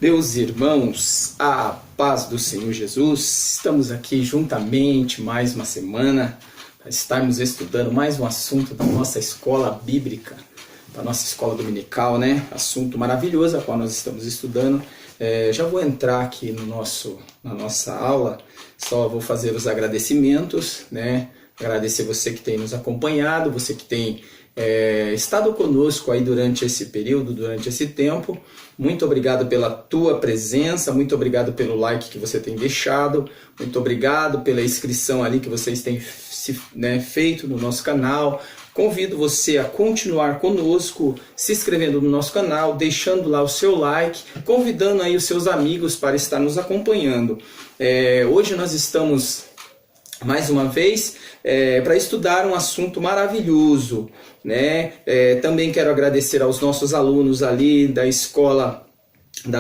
Meus irmãos, a paz do Senhor Jesus, estamos aqui juntamente mais uma semana para estarmos estudando mais um assunto da nossa escola bíblica, da nossa escola dominical, né? Assunto maravilhoso a qual nós estamos estudando. Já vou entrar aqui na nossa aula, só vou fazer os agradecimentos, né? Agradecer você que tem nos acompanhado, você que tem estado conosco aí durante esse período, durante esse tempo. Muito obrigado pela tua presença, muito obrigado pelo like que você tem deixado, muito obrigado pela inscrição ali que vocês têm feito no nosso canal. Convido você a continuar conosco, se inscrevendo no nosso canal, deixando lá o seu like, convidando aí os seus amigos para estar nos acompanhando. Hoje nós estamos mais uma vez para estudar um assunto maravilhoso, né? Também quero agradecer aos nossos alunos ali da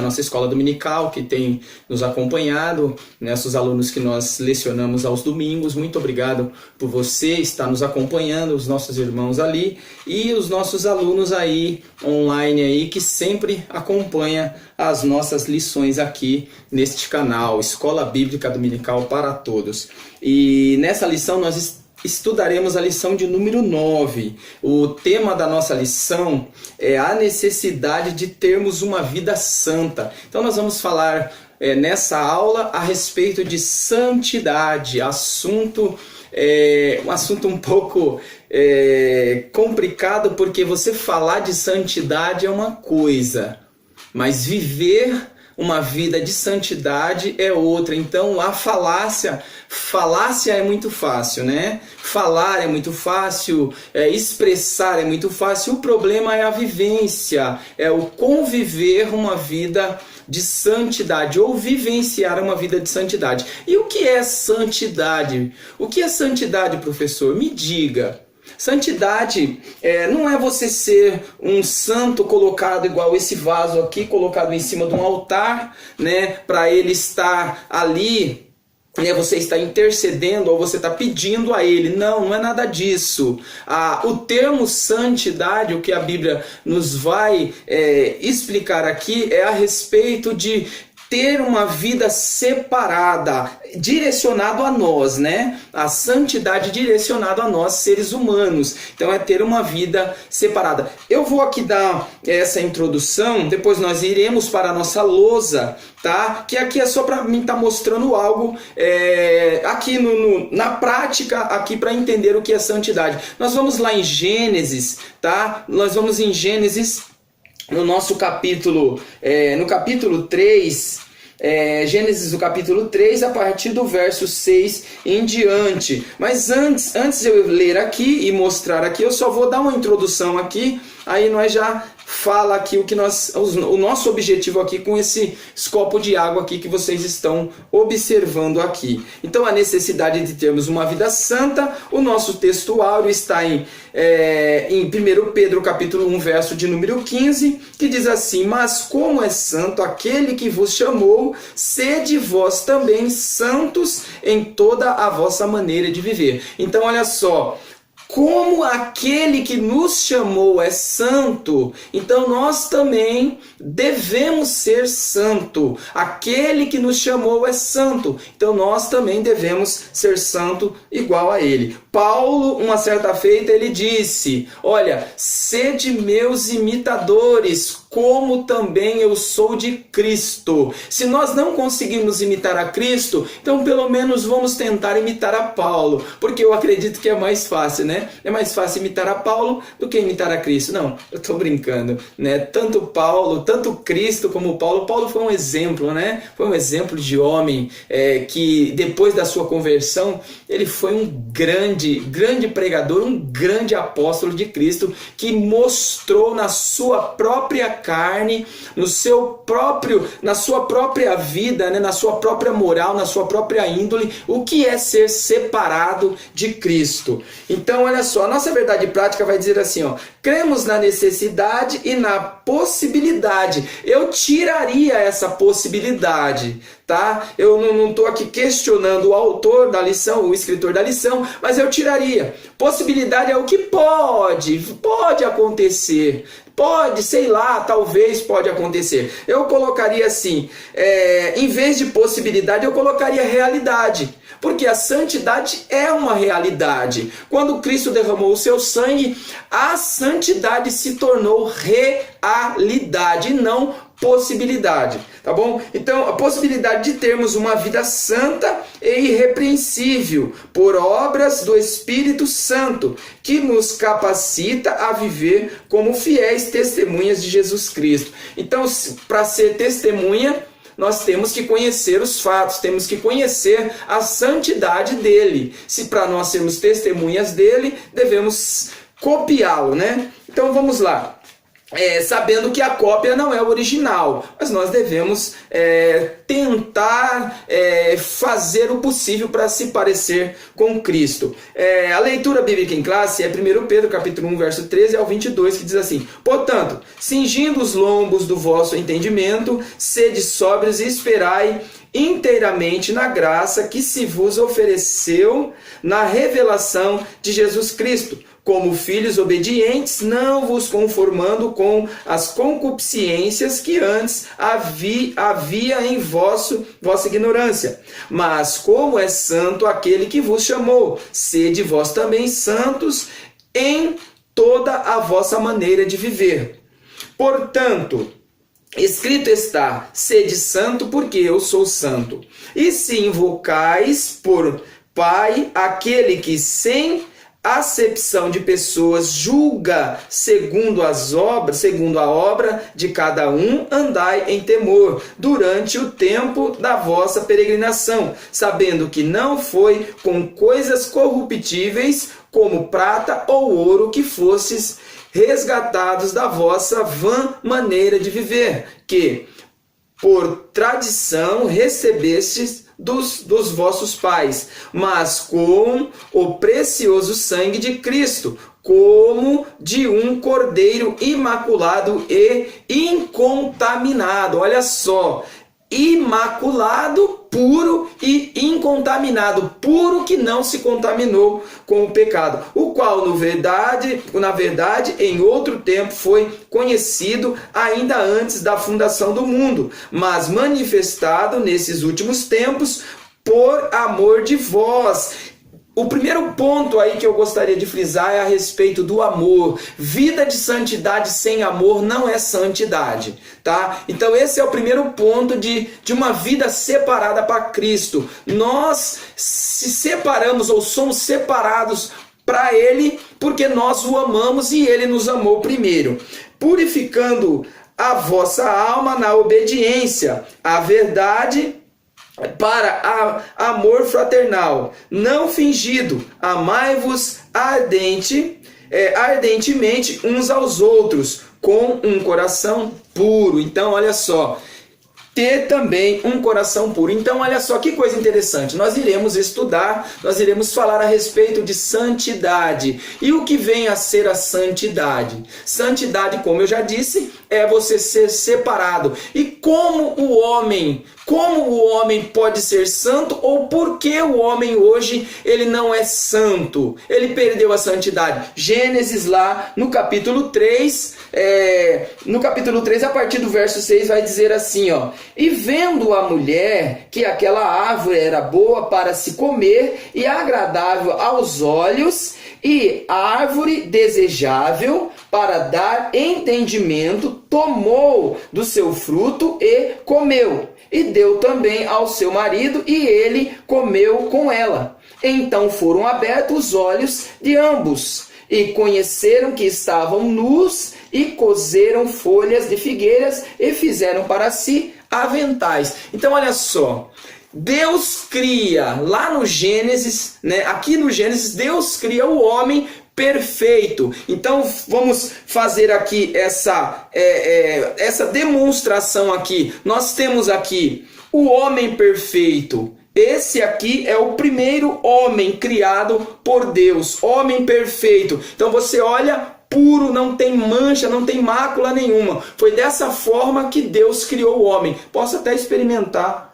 nossa escola dominical que tem nos acompanhado, nossos alunos que nós lecionamos aos domingos. Muito obrigado por você estar nos acompanhando, os nossos irmãos ali e os nossos alunos aí online aí que sempre acompanha as nossas lições aqui neste canal, Escola Bíblica Dominical para Todos. E nessa lição nós estudaremos a lição de número 9. O tema da nossa lição é a necessidade de termos uma vida santa. Então nós vamos falar nessa aula a respeito de santidade, um assunto um pouco complicado, porque você falar de santidade é uma coisa, mas viver uma vida de santidade é outra. Então a falácia é muito fácil, né? Falar é muito fácil, expressar é muito fácil. O problema é a vivência, é o conviver uma vida de santidade ou vivenciar uma vida de santidade. E o que é santidade? O que é santidade, professor? Me diga. Santidade não é você ser um santo colocado igual esse vaso aqui, colocado em cima de um altar, né, para ele estar ali, né, você está intercedendo ou você está pedindo a ele. Não é nada disso. O termo santidade, o que a Bíblia nos vai explicar aqui, é a respeito de ter uma vida separada, direcionado a nós, né? A santidade direcionada a nós, seres humanos. Então é ter uma vida separada. Eu vou aqui dar essa introdução, depois nós iremos para a nossa lousa, tá? Que aqui é só para mim estar mostrando algo aqui na prática, aqui para entender o que é santidade. Nós vamos lá em Gênesis, tá? Nós vamos em Gênesis, no nosso capítulo, no capítulo 3, Gênesis, no capítulo 3, a partir do verso 6 em diante. Mas antes de eu ler aqui e mostrar aqui, eu só vou dar uma introdução aqui, aí nós já fala aqui o nosso objetivo aqui com esse copo de água aqui que vocês estão observando aqui. Então a necessidade de termos uma vida santa, o nosso textuário está em 1 Pedro capítulo 1, verso de número 15, que diz assim: mas como é santo aquele que vos chamou, sede vós também santos em toda a vossa maneira de viver. Então olha só, como aquele que nos chamou é santo, então nós também devemos ser santo. Aquele que nos chamou é santo, então nós também devemos ser santo igual a ele. Paulo, uma certa feita, ele disse: olha, sede meus imitadores, como também eu sou de Cristo. Se nós não conseguimos imitar a Cristo, então pelo menos vamos tentar imitar a Paulo, porque eu acredito que é mais fácil, né? É mais fácil imitar a Paulo do que imitar a Cristo. Não, eu estou brincando, né? Tanto Cristo como Paulo. Paulo foi um exemplo, né? Foi um exemplo de homem que depois da sua conversão, ele foi um grande pregador, um grande apóstolo de Cristo, que mostrou na sua própria carne, na sua própria vida, né? Na sua própria moral, na sua própria índole, o que é ser separado de Cristo. Então olha só, a nossa verdade prática vai dizer assim, ó: cremos na necessidade e na possibilidade. Eu tiraria essa possibilidade, tá? Eu não estou aqui questionando o autor da lição, o escritor da lição, mas eu tiraria. Possibilidade é o que pode acontecer. Pode, sei lá, talvez pode acontecer. Eu colocaria assim, em vez de possibilidade, eu colocaria realidade. Porque a santidade é uma realidade. Quando Cristo derramou o seu sangue, a santidade se tornou realidade e não possibilidade, tá bom? Então, a possibilidade de termos uma vida santa e irrepreensível por obras do Espírito Santo, que nos capacita a viver como fiéis testemunhas de Jesus Cristo. Então, para ser testemunha, nós temos que conhecer os fatos, temos que conhecer a santidade dele. Se para nós sermos testemunhas dele, devemos copiá-lo, né? Então vamos lá. Sabendo que a cópia não é o original, mas nós devemos tentar fazer o possível para se parecer com Cristo. A leitura bíblica em classe é 1 Pedro capítulo 1, verso 13 ao 22, que diz assim: portanto, cingindo os lombos do vosso entendimento, sede sóbrios e esperai inteiramente na graça que se vos ofereceu na revelação de Jesus Cristo. Como filhos obedientes, não vos conformando com as concupiscências que antes havia em vossa ignorância. Mas como é santo aquele que vos chamou, sede vós também santos em toda a vossa maneira de viver. Portanto, escrito está: sede santo, porque eu sou santo. E se invocais por Pai aquele que sem acepção de pessoas julga segundo a obra de cada um, andai em temor durante o tempo da vossa peregrinação, sabendo que não foi com coisas corruptíveis como prata ou ouro que fostes resgatados da vossa vã maneira de viver, que por tradição recebestes dos vossos pais, mas com o precioso sangue de Cristo, como de um cordeiro imaculado e incontaminado. Olha só, imaculado, puro e incontaminado, puro que não se contaminou com o pecado, o qual na verdade em outro tempo foi conhecido ainda antes da fundação do mundo, mas manifestado nesses últimos tempos por amor de vós. O primeiro ponto aí que eu gostaria de frisar é a respeito do amor. Vida de santidade sem amor não é santidade, tá? Então esse é o primeiro ponto de uma vida separada para Cristo. Nós se separamos ou somos separados para Ele porque nós o amamos e Ele nos amou primeiro. Purificando a vossa alma na obediência à verdade, para amor fraternal, não fingido, amai-vos ardentemente uns aos outros, com um coração puro. Então, olha só, ter também um coração puro. Então, olha só que coisa interessante. Nós iremos estudar, nós iremos falar a respeito de santidade. E o que vem a ser a santidade? Santidade, como eu já disse, é você ser separado. E como o homem pode ser santo, ou por que o homem hoje ele não é santo? Ele perdeu a santidade. Gênesis lá no capítulo 3, a partir do verso 6 vai dizer assim, ó: e vendo a mulher que aquela árvore era boa para se comer e agradável aos olhos, e árvore desejável para dar entendimento, tomou do seu fruto e comeu. E deu também ao seu marido, e ele comeu com ela. Então foram abertos os olhos de ambos, e conheceram que estavam nus, e coseram folhas de figueiras, e fizeram para si aventais. Então olha só, Deus cria, lá no Gênesis, né, aqui no Gênesis, Deus cria o homem perfeito. Então vamos fazer aqui essa demonstração aqui. Nós temos aqui o homem perfeito. Esse aqui é o primeiro homem criado por Deus, homem perfeito. Então você olha, puro, não tem mancha, não tem mácula nenhuma. Foi dessa forma que Deus criou o homem. Posso até experimentar.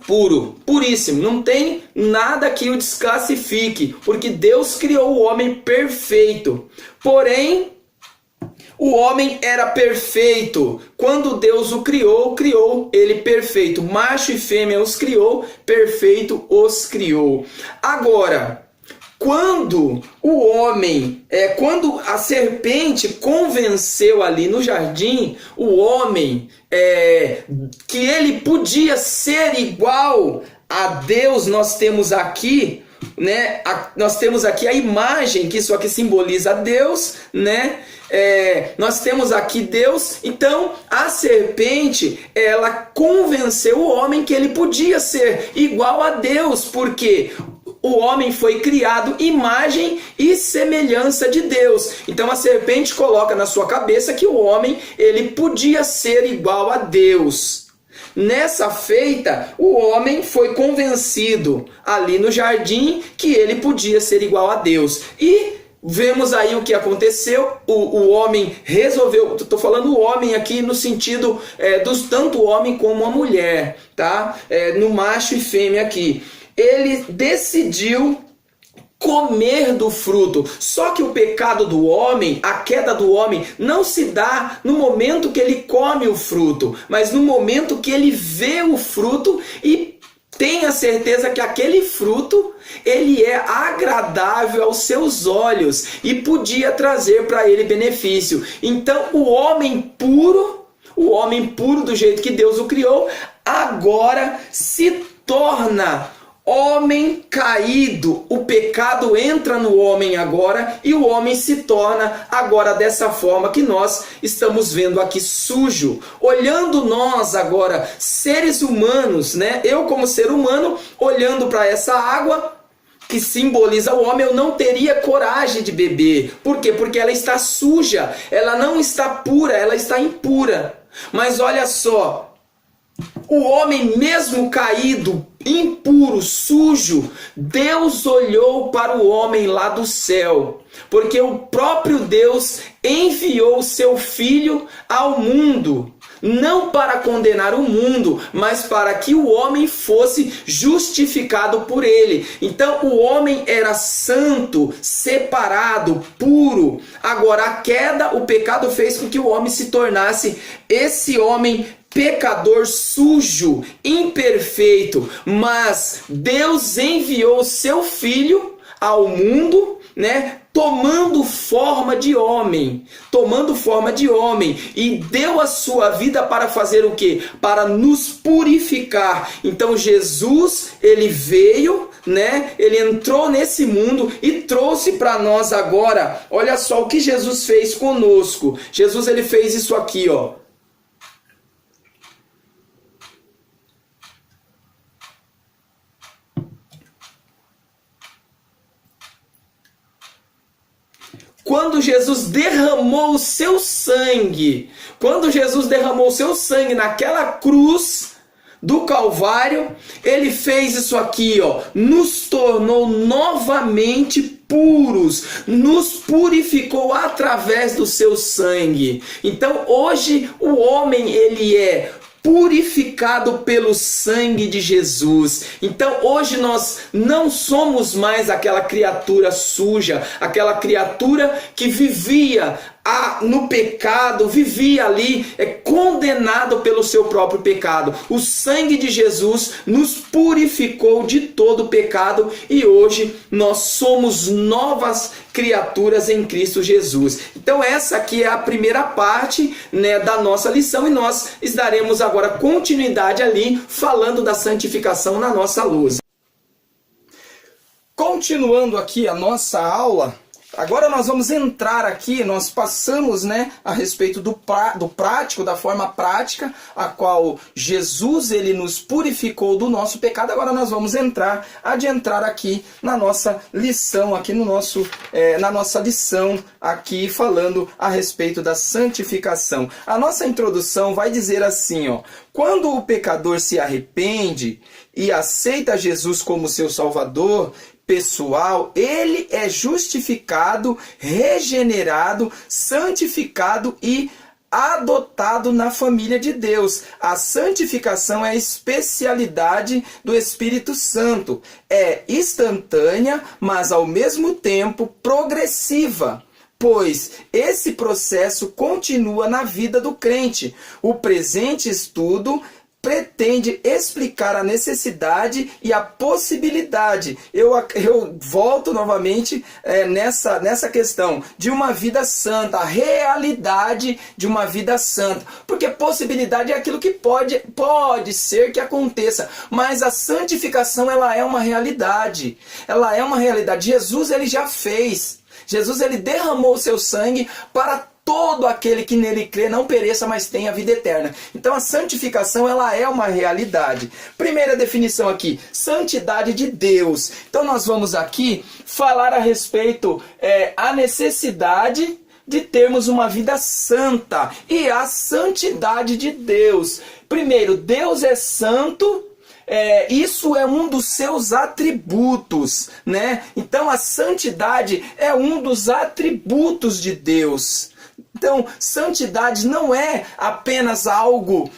Puro, puríssimo, não tem nada que o desclassifique, porque Deus criou o homem perfeito. Porém, O homem era perfeito. Quando Deus o criou, criou ele perfeito. Macho e fêmea os criou, perfeito os criou. Agora, quando quando a serpente convenceu ali no jardim o homem que ele podia ser igual a Deus, nós temos aqui a imagem, que isso aqui simboliza Deus, né? Nós temos aqui Deus. Então a serpente, ela convenceu o homem que ele podia ser igual a Deus, porque o homem foi criado imagem e semelhança de Deus. Então a serpente coloca na sua cabeça que o homem ele podia ser igual a Deus. Nessa feita, o homem foi convencido ali no jardim que ele podia ser igual a Deus. E vemos aí o que aconteceu. O homem resolveu, estou falando o homem aqui no sentido tanto o homem como a mulher, tá? No macho e fêmea aqui. Ele decidiu comer do fruto. Só que o pecado do homem, a queda do homem, não se dá no momento que ele come o fruto, mas no momento que ele vê o fruto e tem a certeza que aquele fruto ele é agradável aos seus olhos e podia trazer para ele benefício. Então o homem puro do jeito que Deus o criou, agora se torna homem caído. O pecado entra no homem agora e o homem se torna agora dessa forma que nós estamos vendo aqui, sujo. Olhando nós agora, seres humanos, né? Eu como ser humano, olhando para essa água que simboliza o homem, eu não teria coragem de beber. Por quê? Porque ela está suja, ela não está pura, ela está impura. Mas olha só, o homem mesmo caído, impuro, sujo, Deus olhou para o homem lá do céu, porque o próprio Deus enviou o seu Filho ao mundo, não para condenar o mundo, mas para que o homem fosse justificado por ele. Então o homem era santo, separado, puro. Agora a queda, o pecado fez com que o homem se tornasse esse homem pecador, sujo, imperfeito. Mas Deus enviou o seu Filho ao mundo, né, tomando forma de homem, e deu a sua vida para fazer o quê? Para nos purificar. Então Jesus, ele veio, né? Ele entrou nesse mundo e trouxe para nós agora. Olha só o que Jesus fez conosco. Jesus, ele fez isso aqui, ó. Quando Jesus derramou o seu sangue, naquela cruz do Calvário, ele fez isso aqui, ó, nos tornou novamente puros, nos purificou através do seu sangue. Então hoje o homem, ele é purificado pelo sangue de Jesus. Então hoje nós não somos mais aquela criatura suja, aquela criatura que vivia no pecado, vivia ali condenado pelo seu próprio pecado. O sangue de Jesus nos purificou de todo o pecado e hoje nós somos novas criaturas em Cristo Jesus. Então essa aqui é a primeira parte, né, da nossa lição, e nós daremos agora continuidade ali falando da santificação na nossa luz. Continuando aqui a nossa aula, agora nós vamos entrar aqui, nós passamos, né, a respeito do prático, da forma prática, a qual Jesus, ele nos purificou do nosso pecado. Agora nós vamos adentrar aqui na nossa lição, aqui no na nossa lição, aqui falando a respeito da santificação. A nossa introdução vai dizer assim, ó: quando o pecador se arrepende e aceita Jesus como seu Salvador pessoal, ele é justificado, regenerado, santificado e adotado na família de Deus. A santificação é a especialidade do Espírito Santo. É instantânea, mas ao mesmo tempo progressiva. pois esse processo continua na vida do crente. O presente estudo pretende explicar a necessidade e a possibilidade. Eu volto novamente nessa questão de uma vida santa, a realidade de uma vida santa. Porque possibilidade é aquilo que pode ser que aconteça, mas a santificação, ela é uma realidade. Ela é uma realidade. Jesus, ele já fez. Jesus, ele derramou o seu sangue para todo aquele que nele crê não pereça, mas tenha vida eterna. Então a santificação, ela é uma realidade. Primeira definição aqui, santidade de Deus. Então nós vamos aqui falar a respeito a necessidade de termos uma vida santa e a santidade de Deus. Primeiro, Deus é santo. Isso é um dos seus atributos, né? Então a santidade é um dos atributos de Deus. Então, santidade não é apenas algo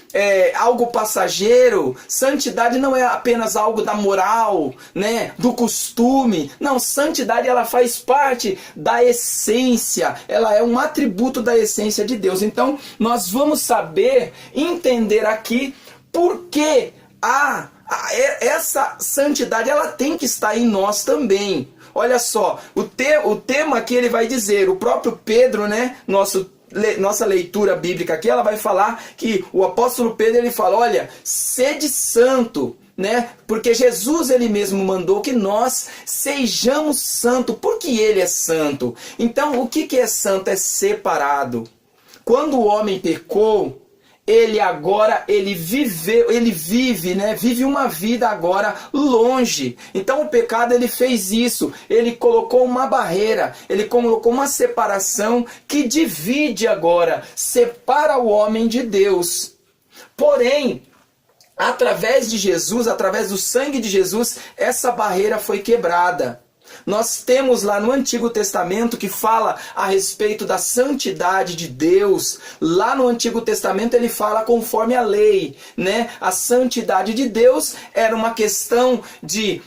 passageiro. Santidade não é apenas algo da moral, né, do costume. Não, santidade, ela faz parte da essência. Ela é um atributo da essência de Deus. Então, nós vamos saber entender aqui por que essa santidade, ela tem que estar em nós também. Olha só, o tema que ele vai dizer, o próprio Pedro, né, nossa leitura bíblica aqui, ela vai falar que o apóstolo Pedro, ele fala, olha, sede santo, né? Porque Jesus, ele mesmo mandou que nós sejamos santos, porque ele é santo. Então, o que é santo? É separado. Quando o homem pecou, ele vive uma vida agora longe. Então o pecado, ele fez isso, ele colocou uma barreira, ele colocou uma separação que divide agora, separa o homem de Deus. Porém, através de Jesus, através do sangue de Jesus, essa barreira foi quebrada. Nós temos lá no Antigo Testamento que fala a respeito da santidade de Deus. Lá no Antigo Testamento ele fala conforme a lei, né? A santidade de Deus era uma questão de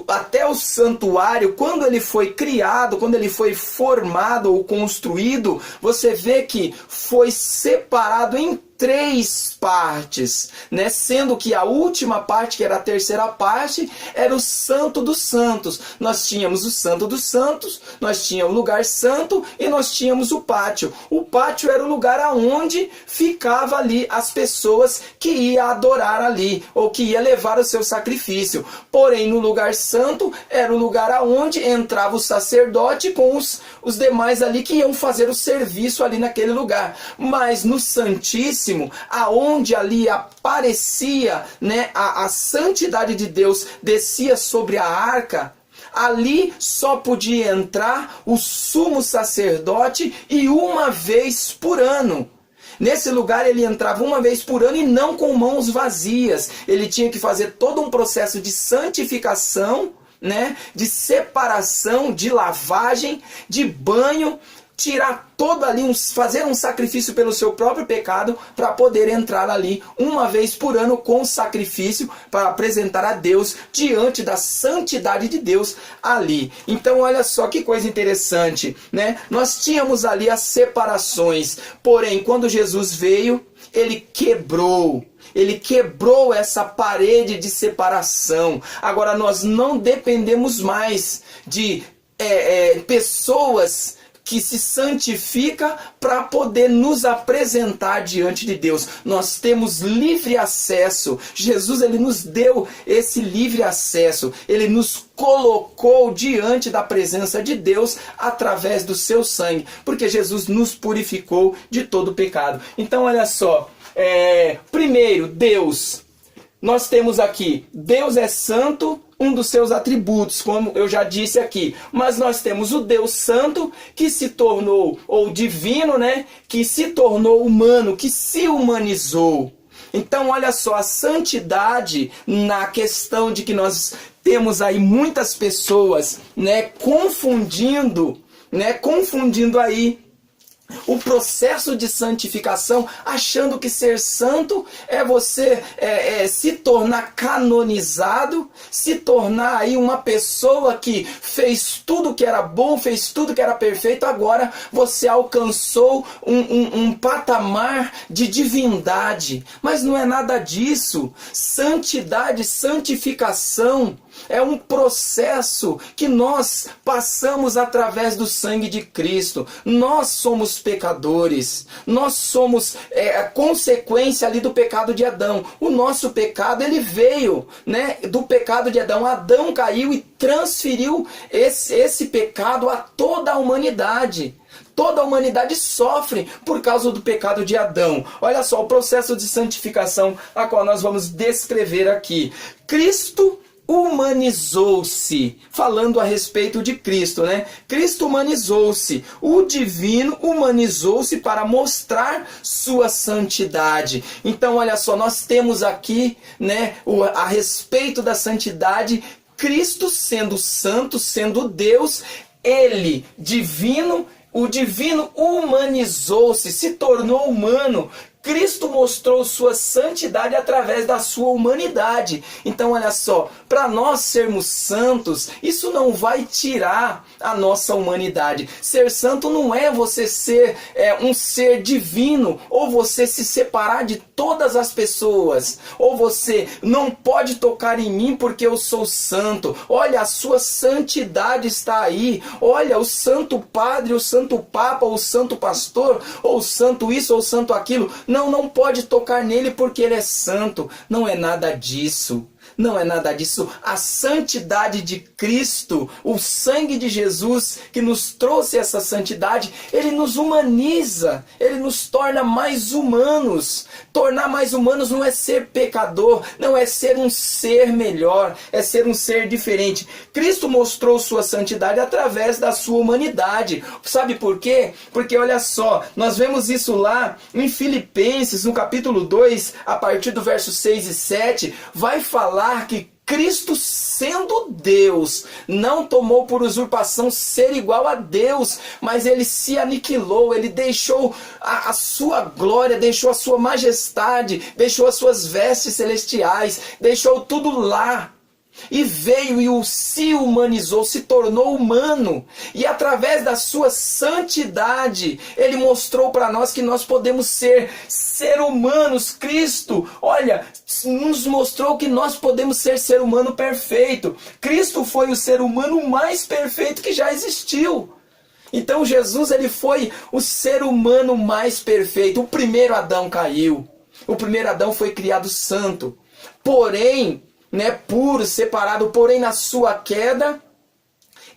até o santuário, quando ele foi criado, quando ele foi formado ou construído, você vê que foi separado em 3 partes, né? Sendo que a última parte, que era a terceira parte, era o Santo dos Santos. Nós tínhamos o Santo dos Santos, nós tínhamos o lugar santo e nós tínhamos o pátio. O pátio era o lugar aonde ficava ali as pessoas que iam adorar ali, ou que iam levar o seu sacrifício. Porém, no lugar santo era o lugar aonde entrava o sacerdote com os demais ali que iam fazer o serviço ali naquele lugar. Mas no Santíssimo, aonde ali aparecia, né, a santidade de Deus descia sobre a arca, ali só podia entrar o sumo sacerdote e uma vez por ano. Nesse lugar ele entrava uma vez por ano e não com mãos vazias. Ele tinha que fazer todo um processo de santificação, né, de separação, de lavagem, de banho, tirar todo ali, fazer um sacrifício pelo seu próprio pecado para poder entrar ali uma vez por ano com sacrifício para apresentar a Deus diante da santidade de Deus ali. Então olha só que coisa interessante, né? Nós tínhamos ali as separações, porém quando Jesus veio, ele quebrou essa parede de separação. Agora nós não dependemos mais de pessoas que se santifica para poder nos apresentar diante de Deus. Nós temos livre acesso. Jesus, ele nos deu esse livre acesso. Ele nos colocou diante da presença de Deus através do seu sangue, porque Jesus nos purificou de todo pecado. Então olha só, primeiro, Deus. Nós temos aqui, Deus é santo, um dos seus atributos, como eu já disse aqui. Mas nós temos o Deus santo, que se tornou, ou divino, né? Que se tornou humano, que se humanizou. Então, olha só, a santidade, na questão de que nós temos aí muitas pessoas, né? Confundindo aí o processo de santificação, achando que ser santo é você se tornar canonizado, se tornar aí uma pessoa que fez tudo que era bom, fez tudo que era perfeito, agora você alcançou um patamar de divindade. Mas não é nada disso. Santidade, santificação é um processo que nós passamos através do sangue de Cristo. Nós somos pecadores. Nós somos a consequência ali do pecado de Adão. O nosso pecado, ele veio, né, do pecado de Adão. Adão caiu e transferiu esse pecado a toda a humanidade. Toda a humanidade sofre por causa do pecado de Adão. Olha só o processo de santificação a qual nós vamos descrever aqui. Cristo humanizou-se, falando a respeito de Cristo, né? Cristo humanizou-se, o divino humanizou-se para mostrar sua santidade. Então, olha só, nós temos aqui, né, a respeito da santidade, Cristo sendo santo, sendo Deus, ele divino, o divino humanizou-se, se tornou humano. Cristo mostrou sua santidade através da sua humanidade. Então, olha só, para nós sermos santos, isso não vai tirar a nossa humanidade. Ser santo não é você ser um ser divino, ou você se separar de todas as pessoas, ou você não pode tocar em mim porque eu sou santo. Olha, a sua santidade está aí. Olha, o santo padre, o santo papa, o santo pastor, ou o santo isso, ou o santo aquilo. Não pode tocar nele porque ele é santo. Não é nada disso. Não é nada disso. A santidade de Cristo, o sangue de Jesus que nos trouxe essa santidade, ele nos humaniza, ele nos torna mais humanos. Tornar mais humanos não é ser pecador, não é ser um ser melhor, é ser um ser diferente. Cristo mostrou sua santidade através da sua humanidade. Sabe por quê? Porque olha só, nós vemos isso lá em Filipenses, no capítulo 2, a partir do verso 6 e 7, vai falar que Cristo, sendo Deus, não tomou por usurpação ser igual a Deus, mas ele se aniquilou, ele deixou a sua glória, deixou a sua majestade, deixou as suas vestes celestiais, deixou tudo lá. E veio e se humanizou, se tornou humano. E através da sua santidade, ele mostrou para nós que nós podemos ser humanos. Cristo, olha, nos mostrou que nós podemos ser humano perfeito. Cristo foi o ser humano mais perfeito que já existiu. Então Jesus, ele foi o ser humano mais perfeito. O primeiro Adão caiu. O primeiro Adão foi criado santo. Porém, puro, separado, porém na sua queda,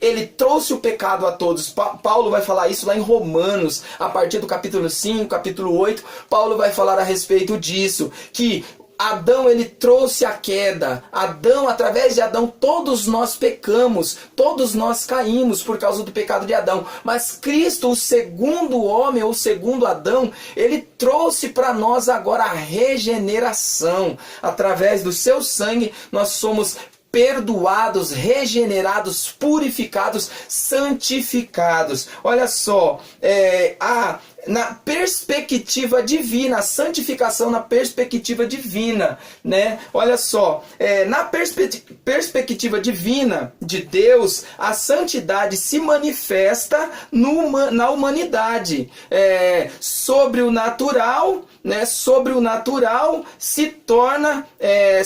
ele trouxe o pecado a todos. Paulo vai falar isso lá em Romanos, a partir do capítulo 5, capítulo 8, Paulo vai falar a respeito disso, que Adão, ele trouxe a queda. Adão, através de Adão, todos nós pecamos, todos nós caímos por causa do pecado de Adão. Mas Cristo, o segundo homem, ou o segundo Adão, ele trouxe para nós agora a regeneração. Através do seu sangue, nós somos perdoados, regenerados, purificados, santificados. Olha só, na perspectiva divina, a santificação na perspectiva divina, né? Olha só, na perspectiva divina de Deus, a santidade se manifesta na humanidade. Sobre o natural, né? Sobre o natural se torna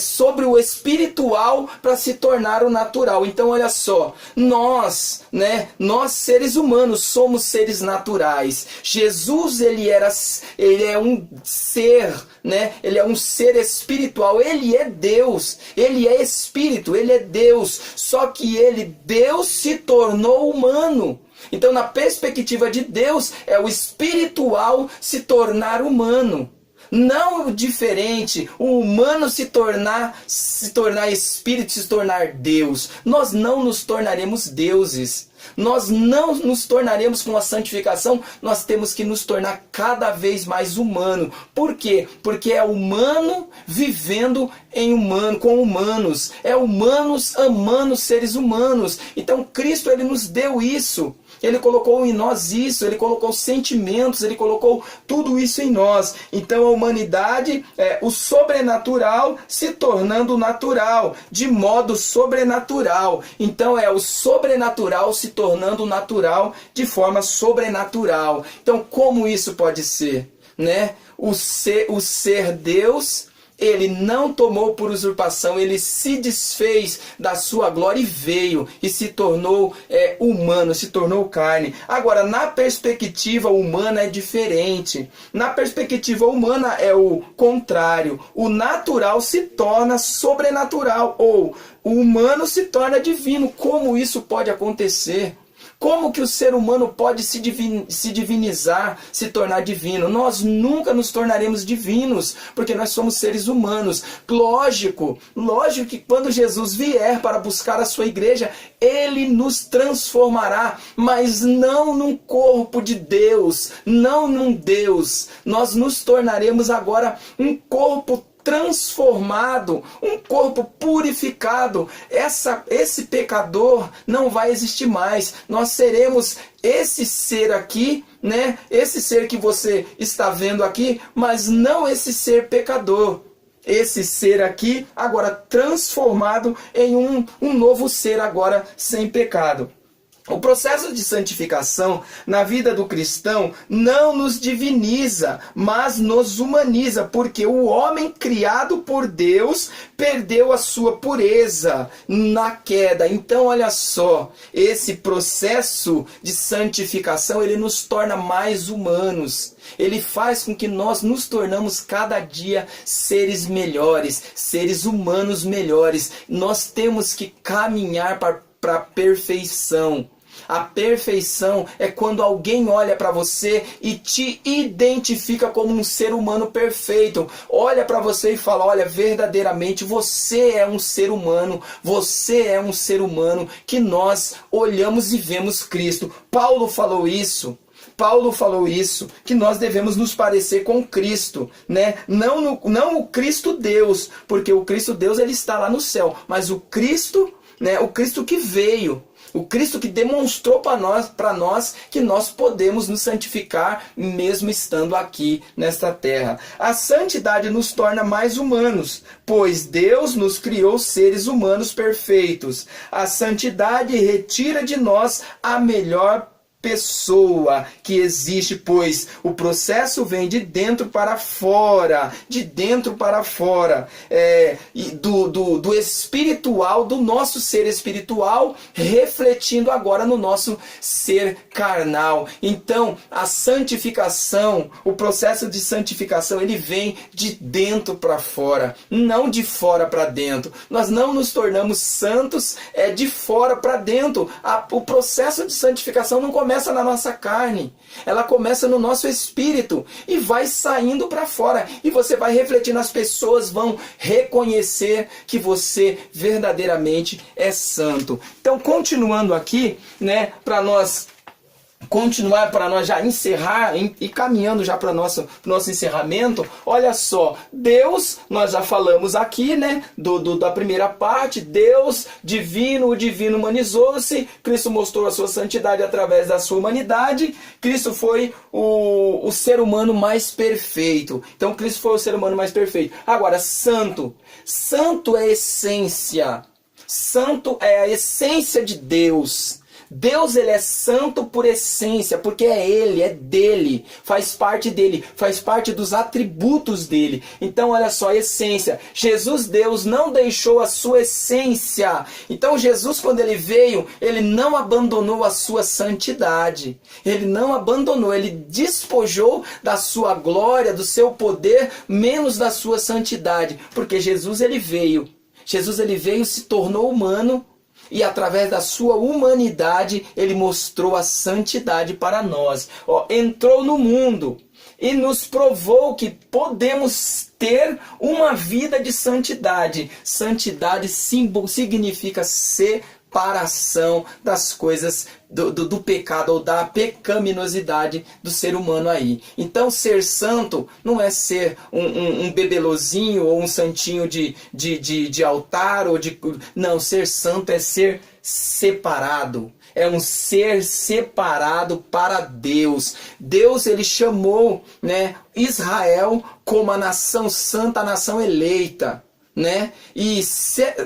sobre o espiritual para se tornar o natural. Então, olha só, nós seres humanos somos seres naturais. Jesus, ele é um ser, né? Ele é um ser espiritual. Ele é Deus. Ele é espírito. Ele é Deus. Só que Deus se tornou humano. Então, na perspectiva de Deus, é o espiritual se tornar humano. Não diferente, o humano se tornar espírito, se tornar Deus. Nós não nos tornaremos deuses. Nós não nos tornaremos com a santificação, nós temos que nos tornar cada vez mais humano. Por quê? Porque é humano vivendo com humanos. É humanos amando seres humanos. Então Cristo, ele nos deu isso. Ele colocou em nós isso, Ele colocou sentimentos, Ele colocou tudo isso em nós. Então a humanidade é o sobrenatural se tornando natural, de modo sobrenatural. Então é o sobrenatural se tornando natural de forma sobrenatural. Então como isso pode ser, né? O ser Deus, ele não tomou por usurpação, ele se desfez da sua glória e veio e se tornou humano, se tornou carne. Agora, na perspectiva humana é diferente. Na perspectiva humana é o contrário. O natural se torna sobrenatural, ou o humano se torna divino. Como isso pode acontecer? Como que o ser humano pode se divinizar, se tornar divino? Nós nunca nos tornaremos divinos, porque nós somos seres humanos. Lógico que quando Jesus vier para buscar a sua igreja, ele nos transformará, mas não num corpo de Deus, não num Deus. Nós nos tornaremos agora um corpo transformado, um corpo purificado. Esse pecador não vai existir mais. Nós seremos esse ser aqui, né? Esse ser que você está vendo aqui, mas não esse ser pecador. Esse ser aqui, agora transformado em um novo ser, agora sem pecado. O processo de santificação na vida do cristão não nos diviniza, mas nos humaniza, porque o homem criado por Deus perdeu a sua pureza na queda. Então, olha só, esse processo de santificação, ele nos torna mais humanos. Ele faz com que nós nos tornamos cada dia seres melhores, seres humanos melhores. Nós temos que caminhar para a perfeição. A perfeição é quando alguém olha para você e te identifica como um ser humano perfeito. Olha para você e fala, olha, verdadeiramente você é um ser humano. Você é um ser humano que nós olhamos e vemos Cristo. Paulo falou isso, que nós devemos nos parecer com Cristo, né? Não o Cristo Deus, porque o Cristo Deus ele está lá no céu, mas o Cristo, né? O Cristo que veio. O Cristo que demonstrou para nós que nós podemos nos santificar mesmo estando aqui nesta terra. A santidade nos torna mais humanos, pois Deus nos criou seres humanos perfeitos. A santidade retira de nós a melhor pessoa que existe, pois o processo vem de dentro para fora, do espiritual, do nosso ser espiritual, refletindo agora no nosso ser carnal. Então, a santificação, o processo de santificação, ele vem de dentro para fora, não de fora para dentro. Nós não nos tornamos santos de fora para dentro. O processo de santificação não começa na nossa carne, ela começa no nosso espírito e vai saindo para fora, e você vai refletindo, as pessoas vão reconhecer que você verdadeiramente é santo. Então, continuando aqui, né, para nós já encerrar e caminhando já para nosso encerramento, olha só, Deus, nós já falamos aqui, né, da primeira parte, Deus divino, o divino humanizou-se, Cristo mostrou a sua santidade através da sua humanidade, Cristo foi o ser humano mais perfeito. Então Cristo foi o ser humano mais perfeito. Agora, santo é a essência, santo é a essência de Deus. Deus, ele é santo por essência, porque é ele, é dele, faz parte dele, faz parte dos atributos dele. Então, olha só, a essência. Jesus, Deus, não deixou a sua essência. Então, Jesus, quando ele veio, ele não abandonou a sua santidade. Ele não abandonou, ele despojou da sua glória, do seu poder, menos da sua santidade. Porque Jesus, ele veio, se tornou humano, e através da sua humanidade, ele mostrou a santidade para nós. Entrou no mundo e nos provou que podemos ter uma vida de santidade. Santidade significa separação das coisas do pecado ou da pecaminosidade do ser humano aí. Então, ser santo não é ser um bebelozinho ou um santinho de altar ou de... Não, ser santo é ser separado, é um ser separado para Deus. Deus, ele chamou, né, Israel como a nação santa, a nação eleita, né, e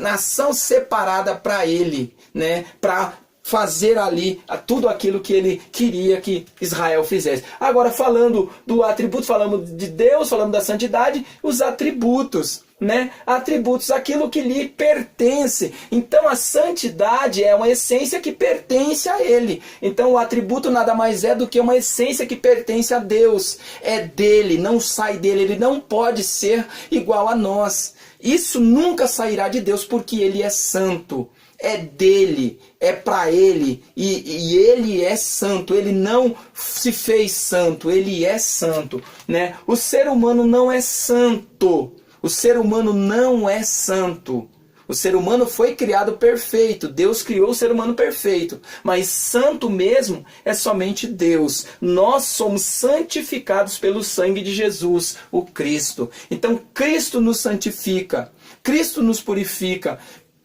nação separada para ele, né, para fazer ali tudo aquilo que ele queria que Israel fizesse. Agora, falando do atributo, falamos de Deus, falamos da santidade, os atributos, né? Atributos, aquilo que lhe pertence. Então, a santidade é uma essência que pertence a ele. Então, o atributo nada mais é do que uma essência que pertence a Deus. É dele, não sai dele, ele não pode ser igual a nós. Isso nunca sairá de Deus porque ele é santo. É dele, é para ele, e ele é santo, ele não se fez santo, ele é santo, né? O ser humano não é santo, o ser humano não é santo. O ser humano foi criado perfeito, Deus criou o ser humano perfeito, mas santo mesmo é somente Deus. Nós somos santificados pelo sangue de Jesus, o Cristo. Então Cristo nos santifica, Cristo nos purifica,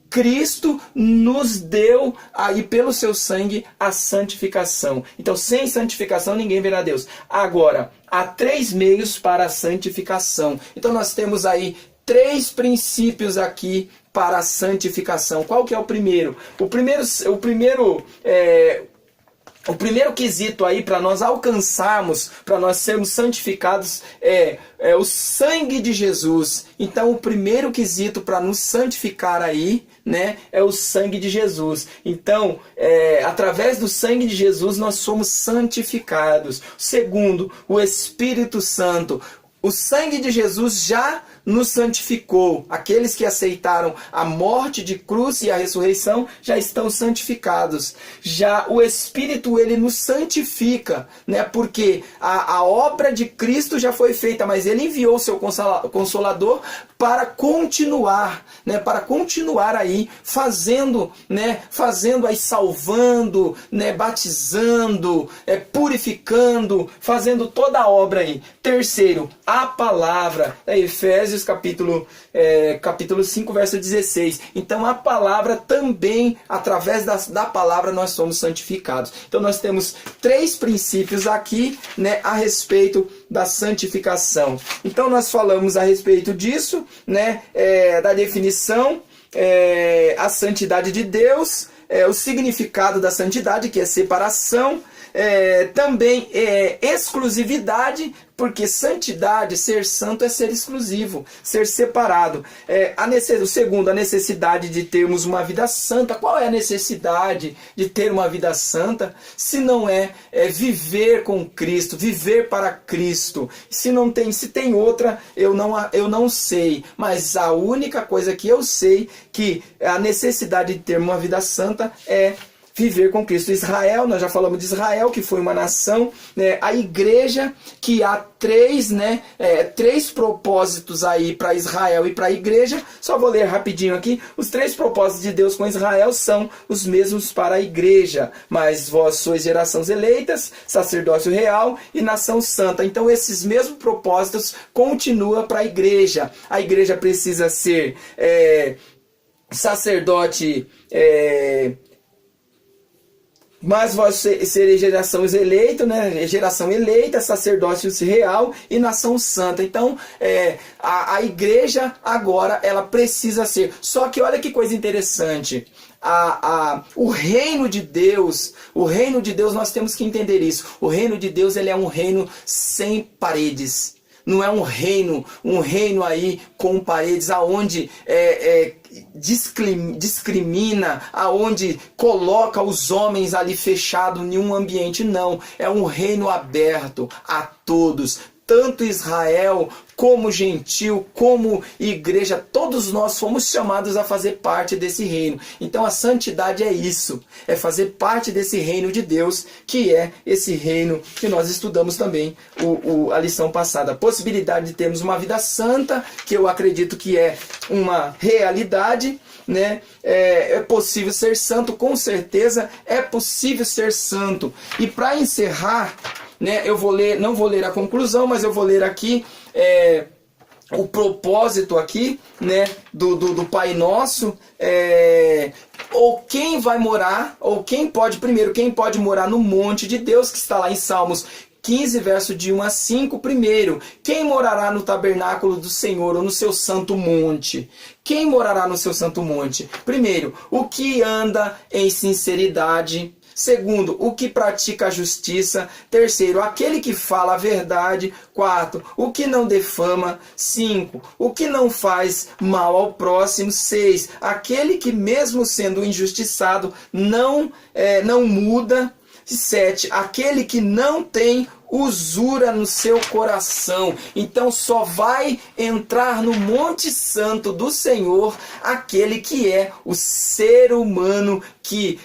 Cristo nos deu aí pelo seu sangue a santificação. Então, sem santificação ninguém verá Deus. Agora, há 3 meios para a santificação. Então, nós temos aí 3 princípios aqui para a santificação. Qual que é o primeiro? O primeiro quesito aí para nós alcançarmos, para nós sermos santificados é o sangue de Jesus. Então o primeiro quesito para nos santificar aí, né, é o sangue de Jesus. Então, através do sangue de Jesus nós somos santificados. Segundo, o Espírito Santo. O sangue de Jesus já nos santificou. Aqueles que aceitaram a morte de cruz e a ressurreição já estão santificados. Já o Espírito, ele nos santifica, né? Porque a obra de Cristo já foi feita, mas ele enviou o seu Consolador para continuar, né? Para continuar aí fazendo, né? Fazendo aí, salvando, né? Batizando, purificando, fazendo toda a obra aí. Terceiro, a palavra, Efésios capítulo 5, verso 16. Então a palavra também, através da palavra nós somos santificados. Então nós temos 3 princípios aqui, né, a respeito da santificação. Então nós falamos a respeito disso, né, da definição, a santidade de Deus, o significado da santidade, que é separação, também exclusividade, porque santidade, ser santo, é ser exclusivo, ser separado. O segundo, a necessidade de termos uma vida santa. Qual é a necessidade de ter uma vida santa? Se não é viver com Cristo, viver para Cristo. Se tem outra, eu não sei. Mas a única coisa que eu sei, que a necessidade de ter uma vida santa é viver com Cristo. Israel, nós já falamos de Israel, que foi uma nação, né? A igreja, que há 3 propósitos aí para Israel e para a igreja. Só vou ler rapidinho aqui. Os 3 propósitos de Deus com Israel são os mesmos para a igreja. Mas vós sois gerações eleitas, sacerdócio real e nação santa. Então esses mesmos propósitos continuam para a igreja. A igreja precisa ser sacerdote, mas vós sereis gerações eleitas, né? Geração eleita, sacerdócio real e nação santa. Então, a igreja agora, ela precisa ser. Só que olha que coisa interessante. O reino de Deus, nós temos que entender isso. O reino de Deus, ele é um reino sem paredes. Não é um reino aí com paredes, aonde discrimina, aonde coloca os homens ali fechados em um ambiente. Não, é um reino aberto a todos. Tanto Israel, como gentil, como igreja, todos nós fomos chamados a fazer parte desse reino. Então a santidade é isso, é fazer parte desse reino de Deus, que é esse reino que nós estudamos também a lição passada. A possibilidade de termos uma vida santa, que eu acredito que é uma realidade, né? É possível ser santo, com certeza é possível ser santo. E para encerrar, né, não vou ler a conclusão, mas eu vou ler aqui o propósito aqui, né, do Pai Nosso, ou quem vai morar, ou quem pode morar no monte de Deus, que está lá em Salmos 15, verso de 1 a 5, primeiro, quem morará no tabernáculo do Senhor ou no seu santo monte? Quem morará no seu santo monte? Primeiro, o que anda em sinceridade. Segundo, o que pratica a justiça. Terceiro, aquele que fala a verdade. Quarto, o que não defama. Cinco, o que não faz mal ao próximo. Seis, aquele que mesmo sendo injustiçado não muda. 7. Aquele que não tem usura no seu coração. Então só vai entrar no Monte Santo do Senhor aquele que é o ser humano que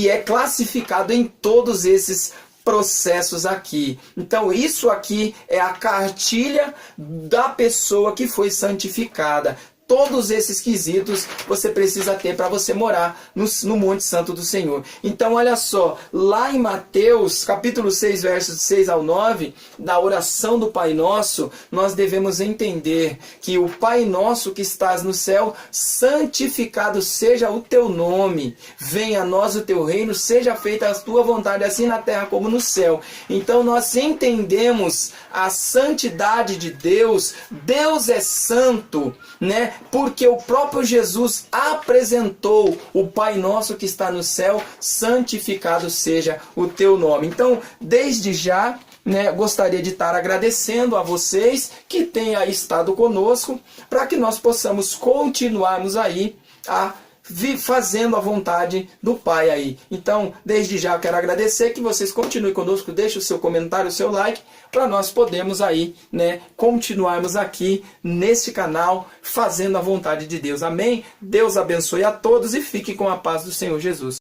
é classificado em todos esses processos aqui. Então isso aqui é a cartilha da pessoa que foi santificada. Todos esses quesitos você precisa ter para você morar no Monte Santo do Senhor. Então olha só, lá em Mateus capítulo 6, versos 6 ao 9, da oração do Pai Nosso, nós devemos entender que o Pai Nosso que estás no céu, santificado seja o teu nome, venha a nós o teu reino, seja feita a tua vontade, assim na terra como no céu. Então nós entendemos a santidade de Deus. Deus é santo, né? Porque o próprio Jesus apresentou o Pai Nosso que está no céu, santificado seja o teu nome. Então, desde já, gostaria de estar agradecendo a vocês que têm aí estado conosco, para que nós possamos continuarmos aí fazendo a vontade do Pai aí. Então, desde já eu quero agradecer, que vocês continuem conosco, deixe o seu comentário, o seu like, para nós podermos aí, continuarmos aqui nesse canal, fazendo a vontade de Deus. Amém? Deus abençoe a todos e fique com a paz do Senhor Jesus.